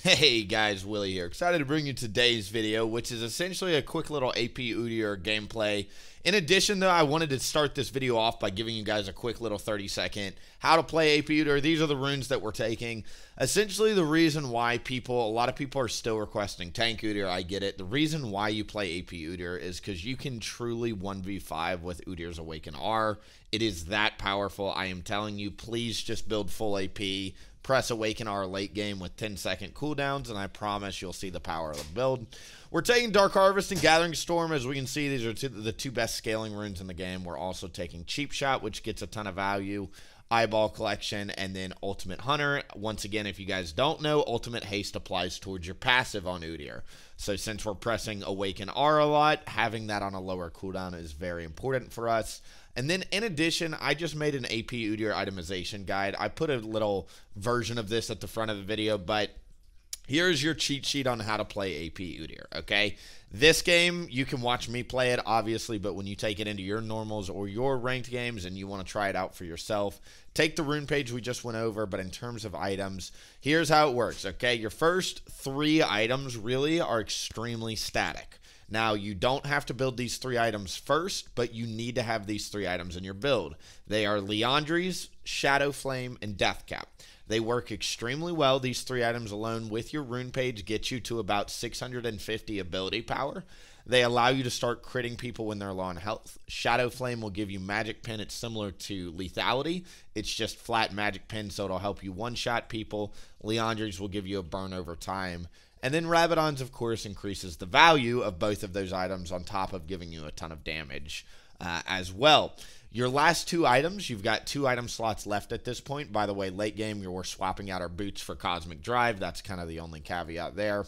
Hey guys, Willie here. Excited to bring you today's video, which is essentially a quick little AP Udyr gameplay. In addition, though, I wanted to start this video off by giving you guys a quick little 30-second how to play AP Udyr. These are the runes that we're taking. Essentially, the reason why a lot of people are still requesting Tank Udyr, I get it. The reason why you play AP Udyr is because you can truly 1v5 with Udyr's Awaken R. It is that powerful. I am telling you, please just build full AP. Press Awaken R late game with 10-second cooldowns, and I promise you'll see the power of the build. We're taking Dark Harvest and Gathering Storm. As we can see, these are the two best scaling runes in the game. We're also taking Cheap Shot, which gets a ton of value, Eyeball Collection, and then Ultimate Hunter. Once again, if you guys don't know, Ultimate Haste applies towards your passive on Udyr. So since we're pressing Awaken R a lot, having that on a lower cooldown is very important for us. And then in addition, I just made an AP Udyr itemization guide. I put a little version of this at the front of the video, but here's your cheat sheet on how to play AP Udyr, okay? This game, you can watch me play it, obviously, but when you take it into your normals or your ranked games and you want to try it out for yourself, take the rune page we just went over, but in terms of items, here's how it works, okay? Your first 3 items really are extremely static. Now, you don't have to build these 3 items first, but you need to have these 3 items in your build. They are Liandry's, Shadow Flame, and Death Cap. They work extremely well. These 3 items alone with your rune page get you to about 650 ability power. They allow you to start critting people when they're low on health. Shadow Flame will give you Magic Pin. It's similar to Lethality. It's just flat Magic Pin, so it'll help you one-shot people. Liandry's will give you a burn over time. And then Rabadon's, of course, increases the value of both of those items on top of giving you a ton of damage as well. Your last 2 items, you've got 2 item slots left at this point. By the way, late game, we're swapping out our boots for Cosmic Drive. That's kind of the only caveat there.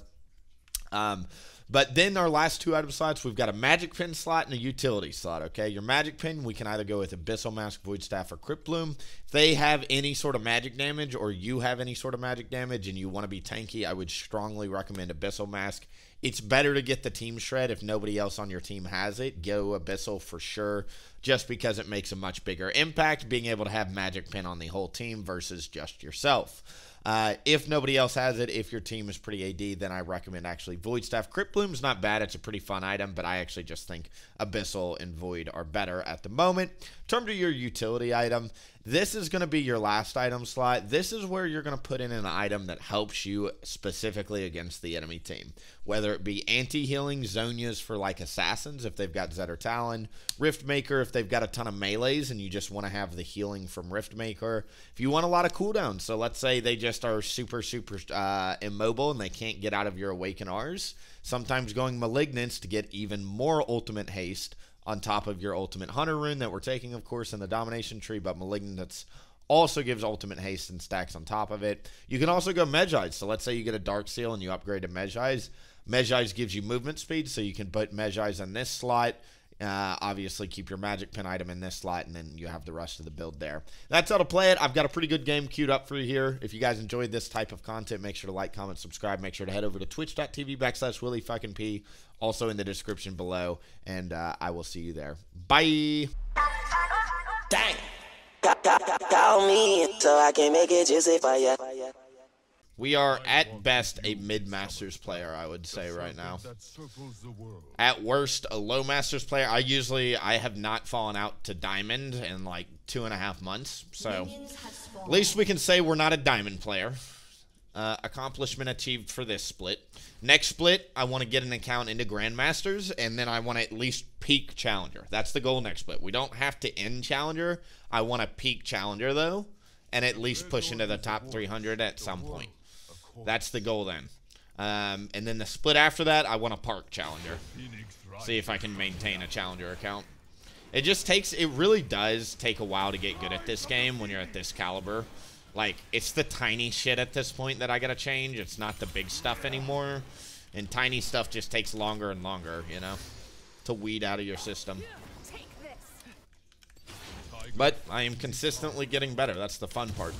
But then our last 2 item slots, we've got a Magic Pin slot and a Utility slot, okay? Your Magic Pin, we can either go with Abyssal Mask, Void Staff, or Crypt Bloom. If they have any sort of magic damage or you have any sort of magic damage and you want to be tanky, I would strongly recommend Abyssal Mask. It's better to get the Team Shred if nobody else on your team has it. Go Abyssal for sure, just because it makes a much bigger impact, being able to have Magic Pin on the whole team versus just yourself. If nobody else has it, if your team is pretty AD, then I recommend actually Void Staff. Crypt Bloom's not bad. It's a pretty fun item, but I actually just think Abyssal and Void are better at the moment. In terms of your utility item, this is going to be your last item slot. This is where you're going to put in an item that helps you specifically against the enemy team. Whether it be anti-healing Zonias for like assassins if they've got Zed or Talon, Riftmaker if they've got a ton of melees and you just want to have the healing from Riftmaker. If you want a lot of cooldowns, so let's say they just are super immobile and they can't get out of your Awaken Rs, sometimes going Malignance to get even more ultimate haste on top of your Ultimate Hunter rune that we're taking, of course, in the Domination tree, but Malignance also gives ultimate haste and stacks on top of it. You can also go Medjai. So let's say you get a Dark Seal and you upgrade to Medjai. Medjai gives you movement speed, so you can put Medjai in this slot. Obviously, keep your Magic Pin item in this slot, and then you have the rest of the build there. That's how to play it. I've got a pretty good game queued up for you here. If you guys enjoyed this type of content, make sure to like, comment, subscribe. Make sure to head over to twitch.tv/WilliefknP, also in the description below, and I will see you there. Bye! Dang! Call me so I can make it juicy for you. We are, at best, a mid-Masters player, I would say, right now. At worst, a low Masters player. I have not fallen out to Diamond in like 2.5 months. So, at least we can say we're not a Diamond player. Accomplishment achieved for this split. Next split, I want to get an account into Grandmasters, and then I want to at least peak Challenger. That's the goal next split. We don't have to end Challenger. I want to peak Challenger, though, and at least push into the top 300 at some point. That's the goal then. And then the split after that, I want a Park Challenger. See if I can maintain a Challenger account. It really does take a while to get good at this game when you're at this caliber. Like, it's the tiny shit at this point that I gotta change. It's not the big stuff anymore. And tiny stuff just takes longer and longer, you know, to weed out of your system. But I am consistently getting better. That's the fun part.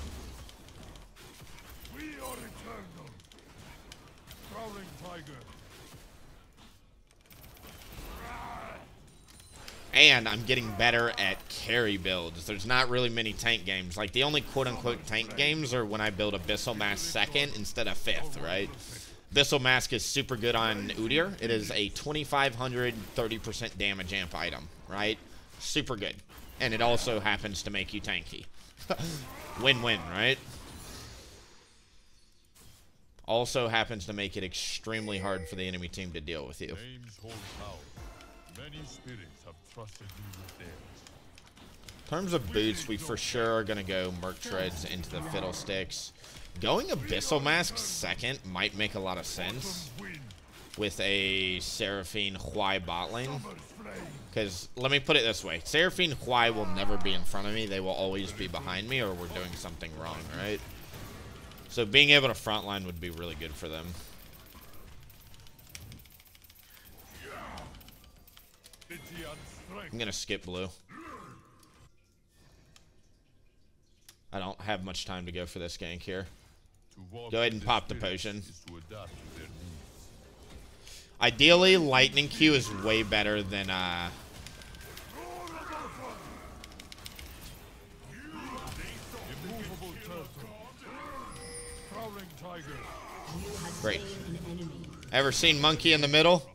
And I'm getting better at carry builds. There's not really many tank games. Like, the only quote-unquote tank games are when I build Abyssal Mask 2nd instead of 5th, right? Abyssal Mask is super good on Udyr. It is a 2,500 30% damage amp item, right? Super good. And it also happens to make you tanky. Win-win, right? Also happens to make it extremely hard for the enemy team to deal with you. In terms of boots, we for sure are going to go Merc Treads into the Fiddlesticks. Going Abyssal Mask 2nd might make a lot of sense with a Seraphine Hwai bot lane. Because, let me put it this way. Seraphine Hwai will never be in front of me. They will always be behind me or we're doing something wrong, right? So being able to frontline would be really good for them. I'm going to skip blue. I don't have much time to go for this gank here. Go ahead and pop the potion. Ideally, Lightning Q is way better than, Great. Ever seen Monkey in the middle?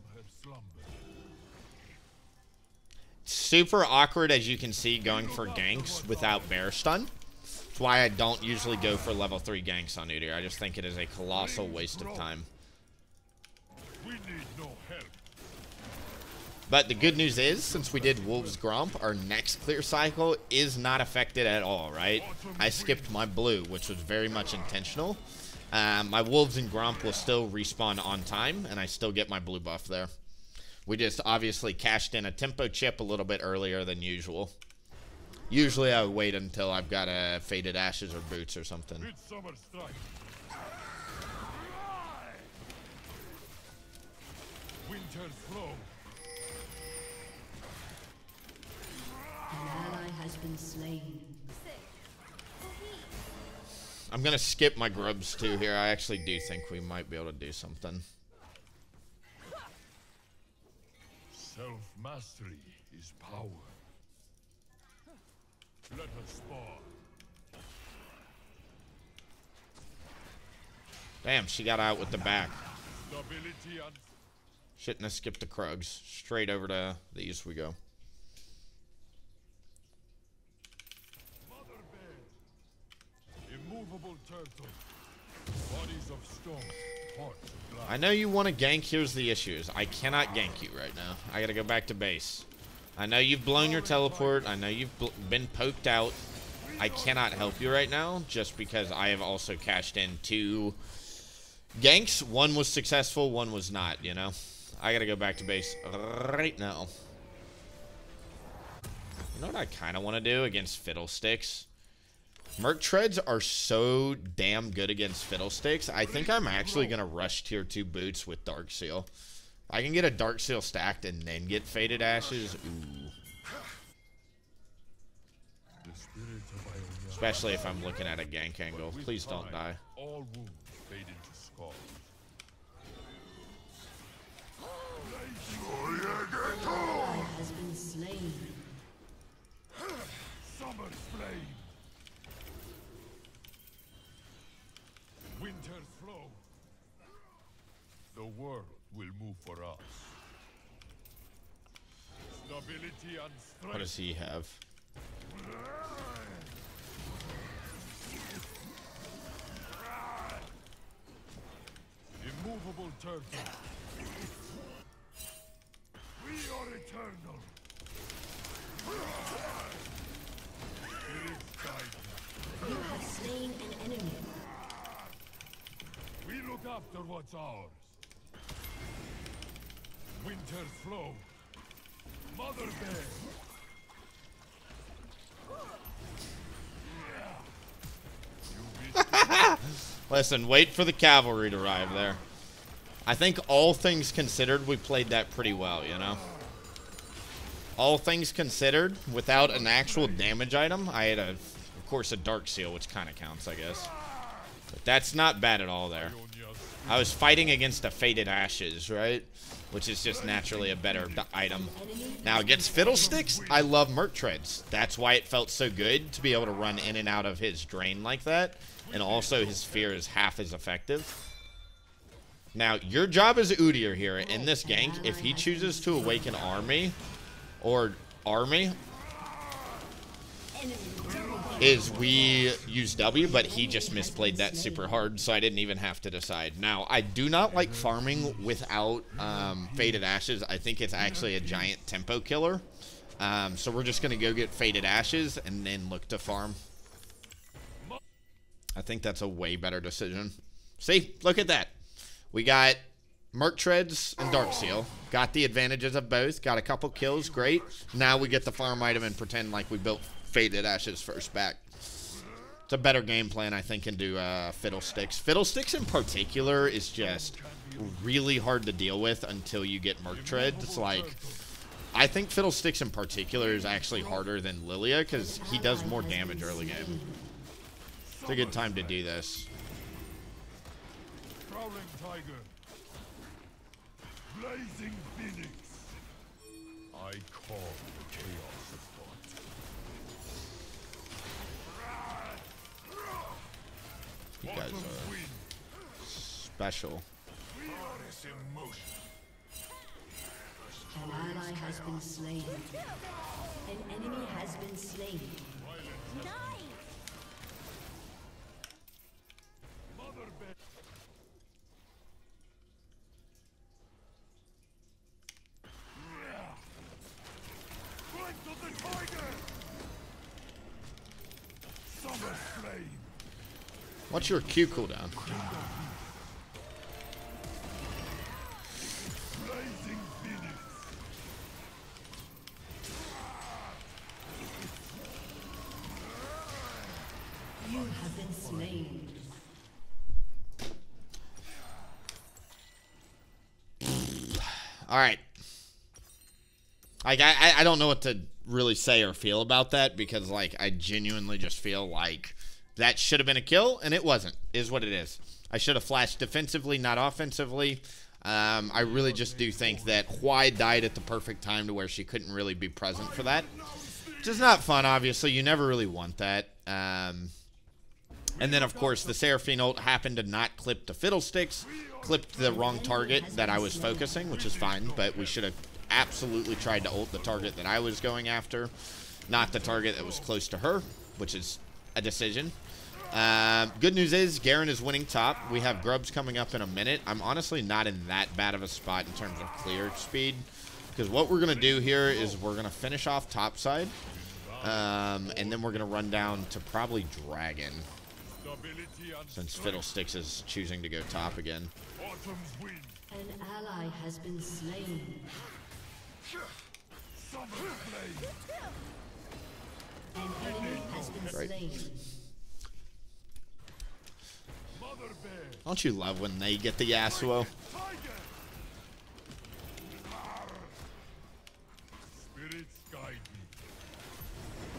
Super awkward, as you can see, going for ganks without bear stun. That's why I don't usually go for level 3 ganks on Udyr. I just think it is a colossal waste of time. But the good news is, since we did Wolves Gromp, our next clear cycle is not affected at all, right? I skipped my blue, which was very much intentional. My Wolves and Gromp will still respawn on time, and I still get my blue buff there. We just obviously cashed in a tempo chip a little bit earlier than usual. Usually I wait until I've got a Faded Ashes or Boots or something. Winter's flow. An ally has been slain. I'm going to skip my grubs too here. I actually do think we might be able to do something. Self-mastery is power. Let us spawn. Damn, she got out with the back. Stability and Shouldn't have skipped the Krugs. Straight over to these we go. mother bear. Immovable turtle. Bodies of stone. Hearts of glass. I know you want to gank. Here's the issues. I cannot gank you right now. I got to go back to base. I know you've blown your teleport. I know you've been poked out. I cannot help you right now just because I have also cashed in 2 ganks. One was successful, one was not, you know. I got to go back to base right now. You know what I kind of want to do against Fiddlesticks? Merc Treads are so damn good against Fiddlesticks. I think I'm actually going to rush tier 2 boots with Dark Seal. I can get a Dark Seal stacked and then get Faded Ashes. Ooh. Especially if I'm looking at a gank angle. Please don't die. All wounds fade into scars. Has been slain. Summer's flame. Winter's flow. The world will move for us. Stability and strength. What does he have? Immovable turtle. We are eternal. Spirit guide. You have slain an enemy. We look after what's ours. Winter's flow. Mother bear. Listen, wait for the cavalry to arrive there. I think all things considered, we played that pretty well, you know? All things considered, without an actual damage item, I had, of course, a Dark Seal, which kind of counts, I guess. But that's not bad at all there. I was fighting against a Faded Ashes, right? Which is just naturally a better item. Now, against Fiddlesticks, I love Merc Treads. That's why it felt so good to be able to run in and out of his drain like that. And also, his Fear is half as effective. Now, your job as Udyr here in this gank, if he chooses to awaken Army, is we use W, but he just misplayed that super hard, so I didn't even have to decide. Now, I do not like farming without Faded Ashes. I think it's actually a giant tempo killer. So we're just going to go get Faded Ashes and then look to farm. I think that's a way better decision. See? Look at that. We got Merc Treads and Darkseal. Got the advantages of both. Got a couple kills. Great. Now we get the farm item and pretend like we built Faded Ashes first back. It's a better game plan, I think, into Fiddlesticks. Fiddlesticks in particular is just really hard to deal with until you get Merc Treads. It's like, I think Fiddlesticks in particular is actually harder than Lilia because he does more damage early game. It's a good time to do this. Prowling tiger. Blazing phoenix. I call the chaos of thought. You guys are special. An ally has been slain. An enemy has been slain. What's your Q cooldown? You have been slain. All right. Like, I don't know what to really say or feel about that because, like, I genuinely just feel like that should have been a kill, and it wasn't, is what it is. I should have flashed defensively, not offensively. I really just do think that Hwai died at the perfect time to where she couldn't really be present for that. Which is not fun, obviously. You never really want that. And then, of course, the Seraphine ult happened to not clip the Fiddlesticks. Clipped the wrong target that I was focusing, which is fine. But we should have absolutely tried to ult the target that I was going after. Not the target that was close to her, which is a decision. Good news is Garen is winning top. We have Grubs coming up in a minute. I'm honestly not in that bad of a spot in terms of clear speed. Because what we're going to do here is we're going to finish off top side. And then we're going to run down to probably Dragon. Since Fiddlesticks is choosing to go top again. An ally has been slain. An enemy has been slain. Don't you love when they get the Yasuo?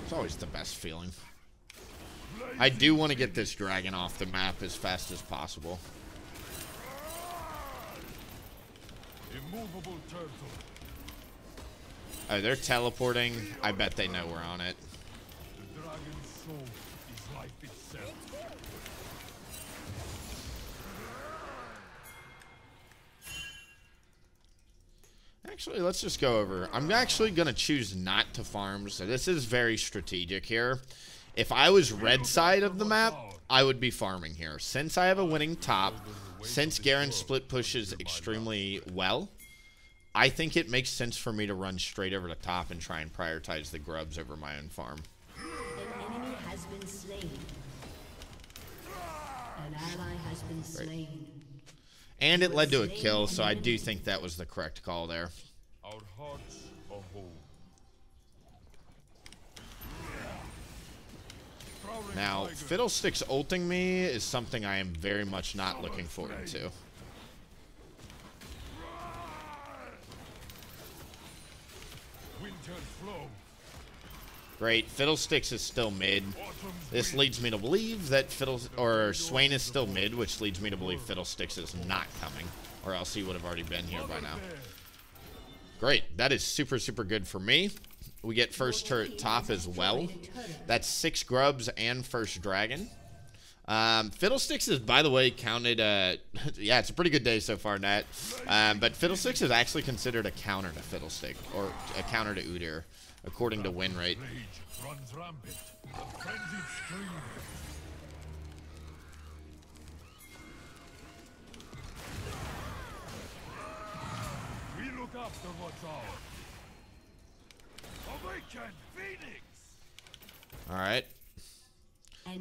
It's always the best feeling. I do want to get this dragon off the map as fast as possible. Immovable turtle. Oh, they're teleporting. I bet they know we're on it. The dragon's soul is life itself. Actually, let's just go over. I'm actually going to choose not to farm, so this is very strategic here. If I was red side of the map, I would be farming here. Since I have a winning top, since Garen split pushes extremely well, I think it makes sense for me to run straight over the top and try and prioritize the grubs over my own farm. An enemy has been slain. An ally has been slain. And it led to a kill, so I do think that was the correct call there. Our hearts are whole. Now, Fiddlesticks ulting me is something I am very much not looking forward to. Winter flow. Great. Fiddlesticks is still mid. This leads me to believe that Swain is still mid, which leads me to believe Fiddlesticks is not coming, or else he would have already been here by now. Great. That is super, super good for me. We get first turret top as well. That's 6 grubs and first dragon. Fiddlesticks is, by the way, counted, yeah, it's a pretty good day so far, Nat. But Fiddlesticks is actually considered a counter to Fiddlestick, or a counter to Udyr, according to win rate. Runs rampant. A frenzied scream. We look after what's ours. Awaken, Phoenix! Alright.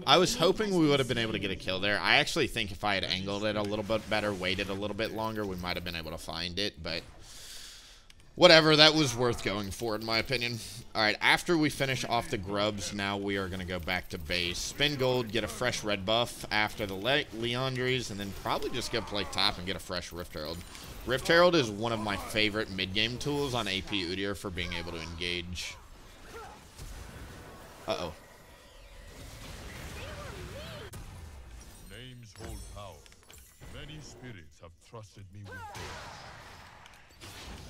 I was hoping we would have been able to get a kill there. I actually think if I had angled it a little bit better, waited a little bit longer, we might have been able to find it, but whatever, that was worth going for in my opinion. Alright, after we finish off the grubs, now we are going to go back to base. Spin gold, get a fresh red buff after the Leandries, and then probably just go play top and get a fresh Rift Herald. Rift Herald is one of my favorite mid-game tools on AP Udyr for being able to engage. Uh-oh. Names hold power. Many spirits have trusted me with theirs.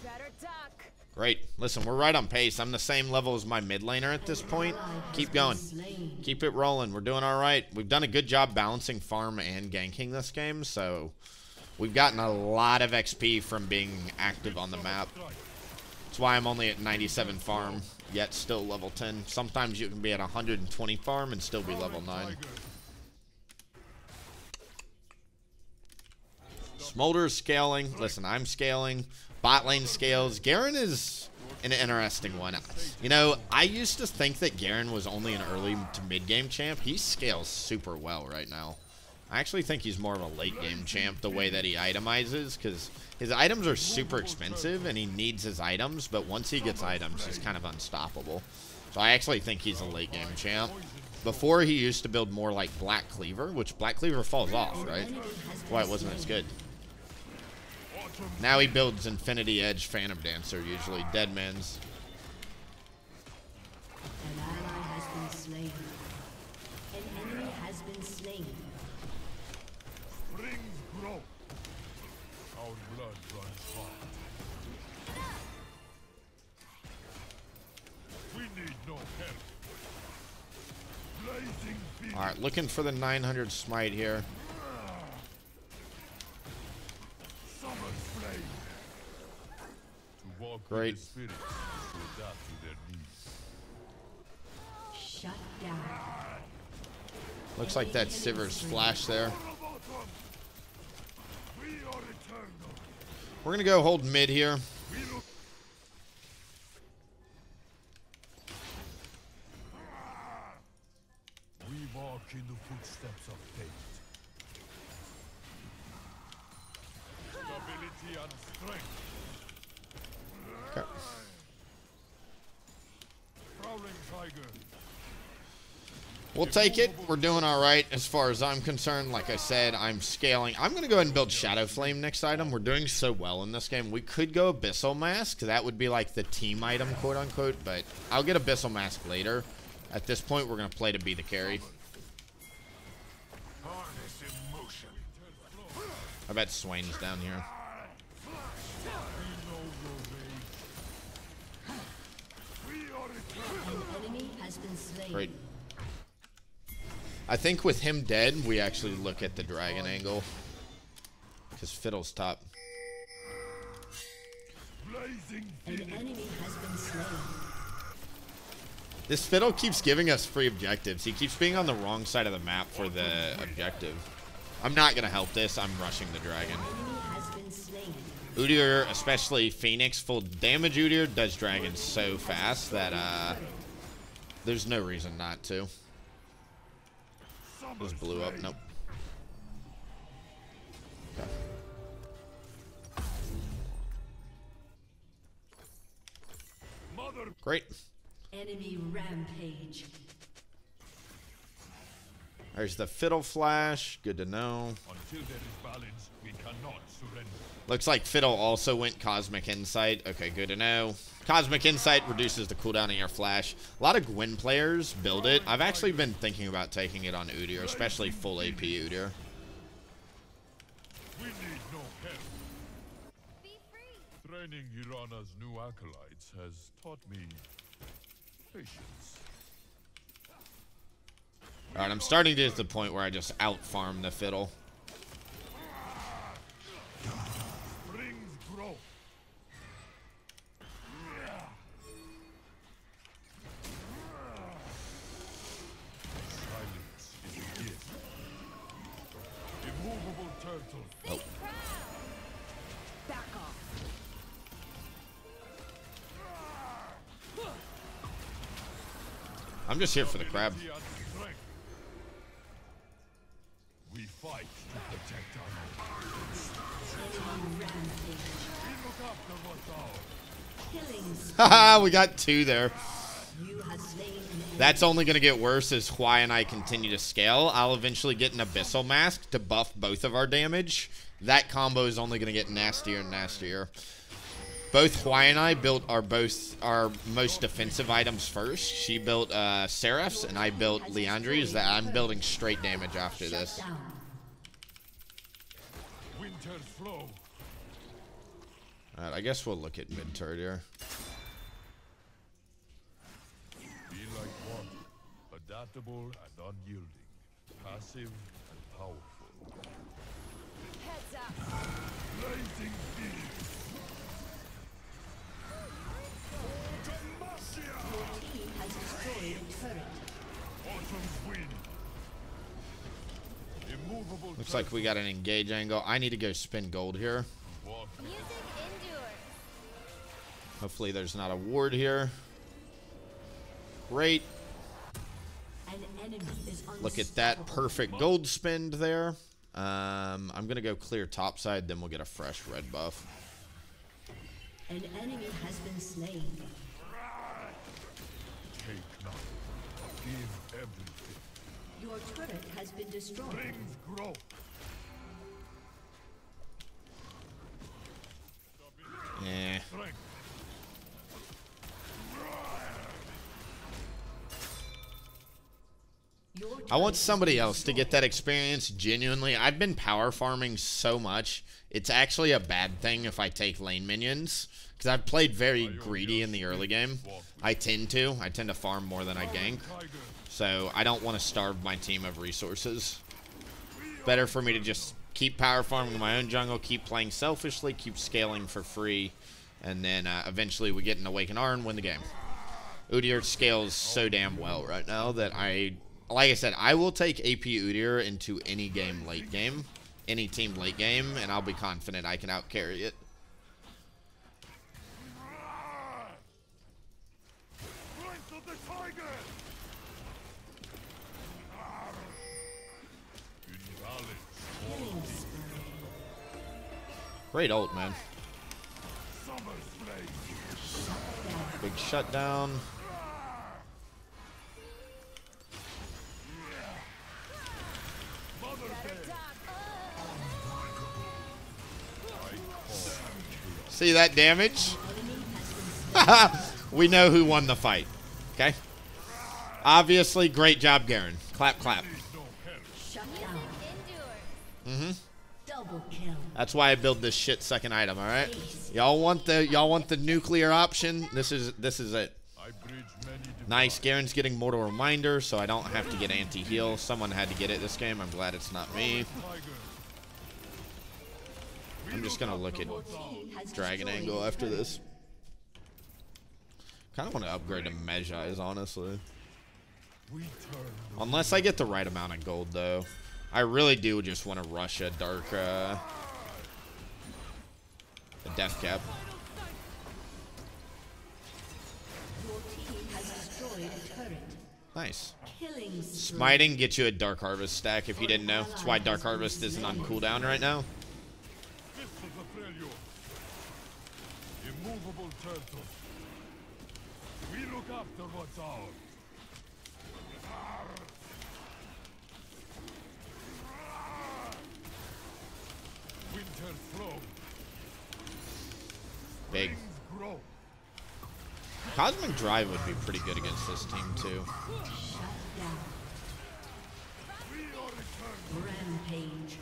Better duck. Great. Listen, we're right on pace. I'm the same level as my mid laner at this point. Keep going. Keep it rolling. We're doing all right. We've done a good job balancing farm and ganking this game, so we've gotten a lot of XP from being active on the map. That's why I'm only at 97 farm, yet still level 10. Sometimes you can be at 120 farm and still be level 9. Smolder's scaling. Listen, I'm scaling. Bot lane scales. Garen is an interesting one. You know, I used to think that Garen was only an early to mid-game champ. He scales super well right now. I actually think he's more of a late-game champ the way that he itemizes, because his items are super expensive and he needs his items, but once he gets items, he's kind of unstoppable. So I actually think he's a late-game champ. Before, he used to build more like Black Cleaver, which Black Cleaver falls off, right? Why it wasn't as good. Now he builds Infinity Edge Phantom Dancer, usually. Deadman's. An ally has been slain. An enemy has been slain. Springs grow. Our blood runs hot. We need no help. Blazing beam. Alright, looking for the 900 smite here. Summer's flame. To walk Great. with the spirits, to adapt to their needs. Shut down. Looks like that Sivir's flash there. We are eternal. We're gonna go hold mid here. We walk in the footsteps of fate. Stability and strength. Okay. Prowling tiger. We'll take it. We're doing all right as far as I'm concerned. Like I said, I'm scaling. I'm going to go ahead and build Shadow Flame next item. We're doing so well in this game. We could go Abyssal Mask. That would be like the team item, quote unquote. But I'll get Abyssal Mask later. At this point, we're going to play to be the carry. Harness emotion. I bet Swain's down here. An enemy has been slain. Great. I think with him dead, we actually look at the dragon angle. Because Fiddle's top. Blazing An enemy has been slain. This Fiddle keeps giving us free objectives. He keeps being on the wrong side of the map for the objective. I'm not going to help this. I'm rushing the dragon. Enemy has been slain. Udyr, especially Phoenix, full damage Udyr does dragons so fast that there's no reason not to. Just blew up. Nope. Okay. Great. Enemy rampage. There's the Fiddle flash. Good to know. Until there is balance, we cannot surrender. Looks like Fiddle also went Cosmic Insight. Okay, good to know. Cosmic Insight reduces the cooldown of your flash. A lot of Gwen players build it. I've actually been thinking about taking it on Udyr, especially full AP Udyr. We need no help. Training Hirana's new acolytes has taught me patience. Alright, I'm starting to get to the point where I just out-farm the fiddle. Brings growth. Silence is a gift. Immovable turtle. Oh. Back off. I'm just here for the crab. We fight to protect our Killing spree. Haha, we got 2 there. You have slain an enemy. That's only going to get worse as Hwai and I continue to scale. I'll eventually get an Abyssal Mask to buff both of our damage. That combo is only going to get nastier and nastier. Both Hwai and I built our most defensive items first. She built Seraphs, and I built Leandri's. That I'm building straight damage after this. Down. winter's flow. Alright, I guess we'll look at mid turret here. Be like water, adaptable and unyielding, passive and powerful. Heads up. Blazing fear. Your team has destroyed a turret. Autumn's wind. Immovable. Looks like we got an engage angle. I need to go spin gold here. Walk Music endures. Hopefully there's not a ward here. Great. An enemy is Look at that perfect gold spend there. I'm going to go clear topside, then we'll get a fresh red buff. An enemy has been slain. take not. Give everything. Your turret has been destroyed. Brings growth. Eh. Strength. Your I want turret somebody has been else to get that experience. Genuinely, I've been power farming so much. It's actually a bad thing if I take lane minions. Because I've played very greedy in the early game. I tend to farm more than I gank. So I don't want to starve my team of resources. Better for me to just keep power farming my own jungle, keep playing selfishly, keep scaling for free, and then eventually we get an Awakened Arm and win the game. Udyr scales so damn well right now that like I said, I will take AP Udyr into any game late game, any team late game, and I'll be confident I can outcarry it. Strength of the tiger. Knowledge. Great ult, man. Summer's blaze. Big shutdown. Mother bear. See that damage? We know who won the fight. Okay? Obviously, great job, Garen. Clap, clap. No help. shut down. Endures. Double kill. That's why I build this shit second item, alright? Y'all want the nuclear option? This is it. I bridge many divides. Nice, Garen's getting Mortal Reminder, so I don't have to get anti-heal. Someone had to get it this game. I'm glad it's not me. Tiger. I'm just gonna look at Has Dragon destroyed Angle a after turret. this. Kind of want to upgrade to Mejai's, honestly. We turn. Unless I get the right amount of gold, though. I really do just want to rush a dark, a death cap. Your team has destroyed a turret. Nice. Killing spree. Smiting gets you a Dark Harvest stack if you didn't know. That's why Dark Harvest isn't on cooldown right now. Fist of the failure. Immovable turtle. We look after what's ours. Winter flow. Big. Grow. Cosmic Drive would be pretty good against this team, too. Rampage.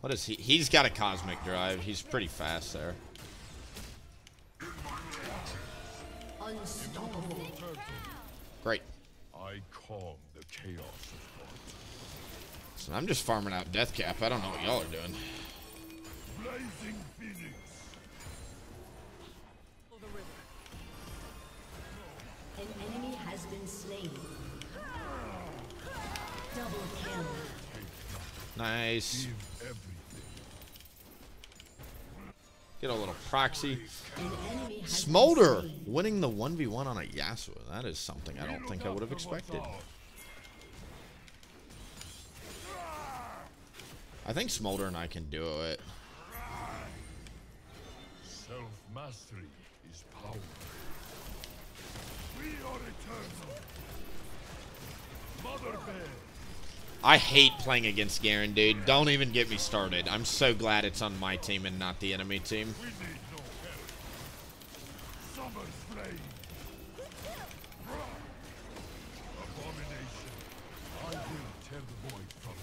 What is he? He's got a Cosmic Drive. He's pretty fast there. Unstoppable. Great. I calm the chaos of thought. So I'm just farming out Death Cap. I don't know what y'all are doing. Blazing Phoenix. An enemy has been slain. Double kill. Nice. Give everything. Get a little proxy. An enemy has Smolder been slain. winning the 1v1 on a Yasuo. That is something I don't think I would have expected. I think Smolder and I can do it. Self-mastery is power. We are eternal. Mother Bear. I hate playing against Garen, dude. Don't even get me started. I'm so glad it's on my team and not the enemy team. We need no help. Summer's flame. Abomination. I will tear the void from you.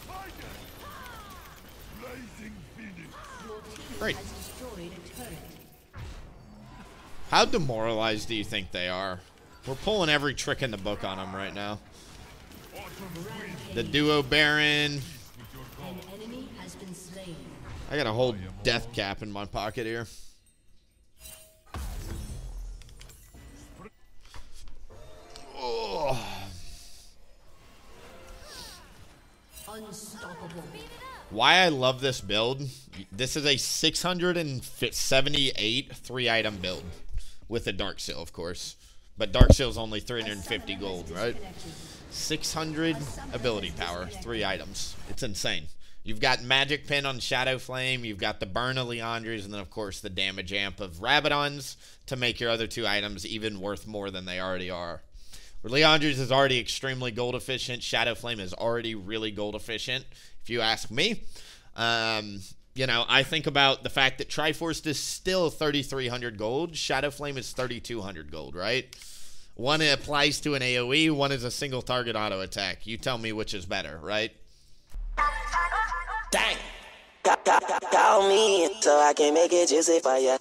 Fight it! Blazing Phoenix. Your team Great. has destroyed a turret. How demoralized do you think they are? We're pulling every trick in the book on them right now. The duo Baron. An enemy has been slain. I got a whole Death Cap in my pocket here. Oh. Unstoppable. Why I love this build, this is a 678 3-item build. With a Dark Seal, of course. But Dark Seal's only 350 gold, right? 600 ability power, 3 items. It's insane. You've got Magic Pin on Shadow Flame, you've got the Burn of Leandri's, and then, of course, the damage amp of Rabadon's to make your other 2 items even worth more than they already are. Leandri's is already extremely gold efficient. Shadow Flame is already really gold efficient, if you ask me. You know, I think about the fact that Triforce is still 3,300 gold. Shadow Flame is 3,200 gold, right? One applies to an AoE, one is a single target auto attack. You tell me which is better, right? Dang. Call me so I can make it juicy for ya.